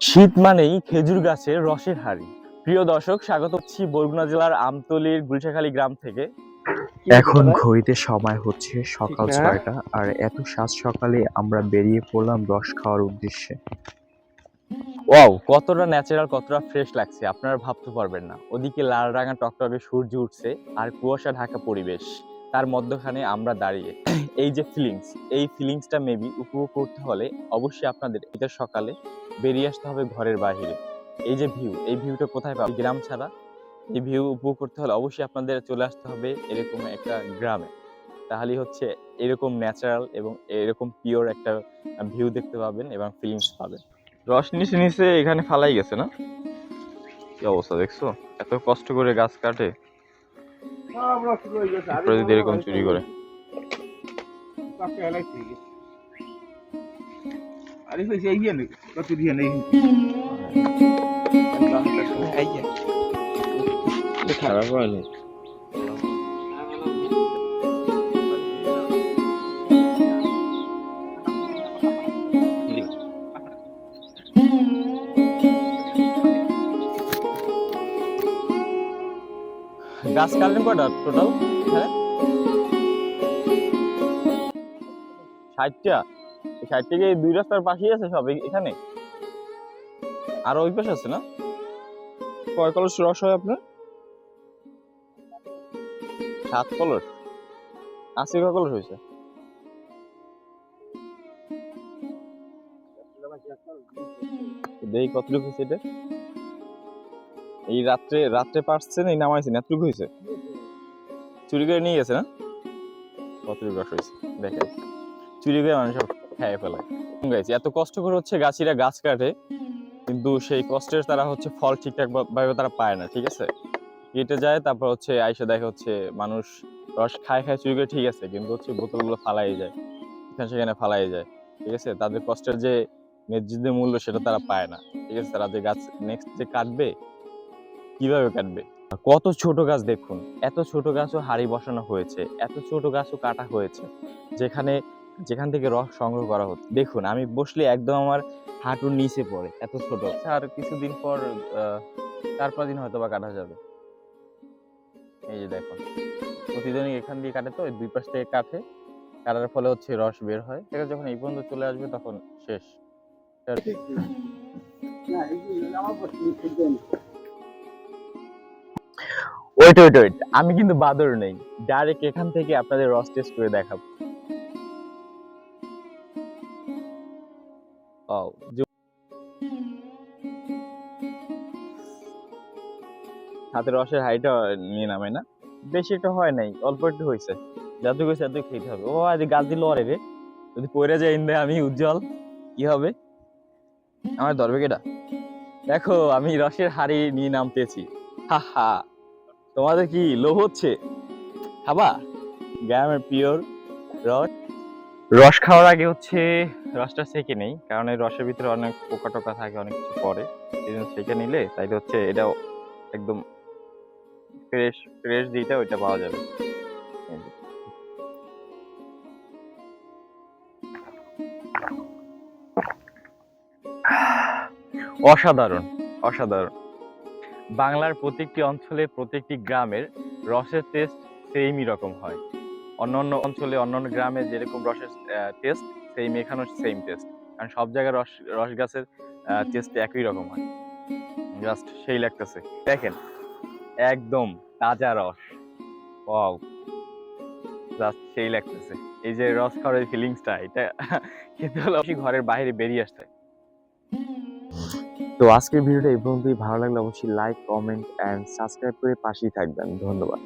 শীত মানেই খেজুর গাছের রসের হাড়ি। প্রিয় দর্শক, স্বাগত হচ্ছি বরগুনা জেলার আমতলীর গুলশাখালী গ্রাম থেকে। এখন ঘড়িতে সময় হচ্ছে সকাল ৬টা, আর এত সাত সকালে আমরা বেরিয়ে পড়লাম রস খাওয়ার উদ্দেশ্যে। ওয়াও, কতটা ন্যাচারাল, কতটা ফ্রেশ লাগছে আপনারা ভাবতে পারবেন না। ওদিকে লাল রাঙা টকটকে সূর্য উঠছে আর কুয়াশা ঢাকা পরিবেশ, তার মধ্যখানে আমরা দাঁড়িয়ে এই যে এই ফিলিংসটা মেবি উপভোগ করতে হলে অবশ্যই আপনাদের এটা সকালে বেরিয়ে আসতে হবে ঘরের বাইরে। এই যে এই ভিউটা কোথায় পাবেন? গ্রাম ছাড়া এই ভিউ উপভোগ করতে হলে অবশ্যই আপনাদের চলে আসতে হবে এরকম একটা গ্রামে। তাহলেই হচ্ছে এরকম ন্যাচারাল এবং এরকম পিওর একটা ভিউ দেখতে পাবেন এবং ফিলিংস পাবেন। রস নিচে নিচে এখানে ফালাই গেছে না? কি অবস্থা দেখছো? এত কষ্ট করে গাছ কাটে, তারপরে যদি এরকম চুরি করে। খারাপ হয়নি। গাছ কাটলেন কয়টা টোটাল? হ্যাঁ, 60টা। 60 থেকে এই দুই রাস্তার পাশেই আছে সব এখানে, আর ওই পাশে আছে না? কয় কলস রস হয় আপনার? 7 কলস। আজকে কয় কলস হয়েছে? দেখি কতটুকু হয়েছে এটা। এই রাত্রে পারছেন, এই নামাইছেন, এতটুকু হয়েছে। চুরি করে নিয়ে গেছে না? কতটুকু রস হয়েছে দেখেন। চুরি করে মানুষ সব খেয়ে ফেলায়। গাইছি এত কষ্ট করে হচ্ছে গাছিরা গাছ কাটে, কিন্তু সেই কষ্টের তারা হচ্ছে ফল ঠিকঠাক ভাবে তারা পায় না। ঠিক আছে, কেটে যায়, তারপর হচ্ছে আইসা দেখে হচ্ছে মানুষ রস খায় চুরি করে, ঠিক আছে, কিন্তু হচ্ছে বোতলগুলো ফালাই যায়, এখানে সেখানে ফালাই যায়। ঠিক আছে, তাদের কষ্টের যে ন্যায্য যে মূল্য সেটা তারা পায় না। ঠিক আছে, তারা যে গাছ নেক্সট যে কাটবে, কিভাবে কাটবে? কত ছোট গাছ দেখুন, এত ছোট গাছও হাড়ি বসানো হয়েছে, এত ছোট গাছও কাটা হয়েছে, যেখান থেকে রস সংগ্রহ করা হচ্ছে। দেখুন, আমি বসলে একদম আমার হাঁটুর নিচে পড়ে, এত ছোট। আর কিছুদিন পর 4-5 দিন হয়তো বা কাটা যাবে। এই যে দেখুন, প্রতিদিনই এখান দিয়ে কাটে, তো দুই পাশ থেকে কাটার ফলে হচ্ছে রস বের হয়। সেটা যখন এই পর্যন্ত চলে আসবে তখন শেষ। ওয়েট, আমি কিন্তু বাদর নেই, ডাইরেক্ট এখান থেকে আপনাদের রস টেস্ট করে দেখাবো। হাতের রসের হাইটা নিয়ে নামে না, বেশি একটা হয় নাই, অল্প একটু হয়েছে। যাতে হয়েছে এত খেতে হবে। ও আজ গাছ দিল অরে রে, যদি পড়ে যায় ইন্দে আমি উজ্জ্বল, কি হবে? আমার ধরবে কেটা? দেখো, আমি রসের হাড়ি নিয়ে নামতেছি। হা হা, তোমাদের কি লোভ হচ্ছে? খাবা গ্রামের পিওর রস। রস খাওয়ার আগে হচ্ছে রসটা সেকে নেই, কারণ এই রসের ভিতরে অনেক পোকা টোকা থাকে, অনেক কিছু পড়ে। এই জন্য সেকে নিলে তাইলে হচ্ছে এটাও একদম ফ্রেশ যেটা ওইটা পাওয়া যাবে। অসাধারণ, অসাধারণ। বাংলার প্রত্যেকটি অঞ্চলে প্রত্যেকটি গ্রামের রসের টেস্ট সেমই রকম হয়। অন্যান্য অঞ্চলে অন্যান্য গ্রামে যেরকম রসের টেস্ট, সেম এখানেও সেম টেস্ট, কারণ সব জায়গায় রস গাছের টেস্ট একই রকম হয়। জাস্ট সেই লাগতেছে, দেখেন একদম তাজা রস। ওয়াও, জাস্ট সেই লাগতেছে। এই যে রস খাওয়ার ফিলিংসটা, এটা খেতে হলে অবশ্যই ঘরের বাইরে বেরিয়ে আসতে। তো আজকের ভিডিওটা এই পর্যন্তই। ভালো লাগলে অবশ্যই লাইক, কমেন্ট এন্ড সাবস্ক্রাইব করে পাশেই থাকবেন। ধন্যবাদ।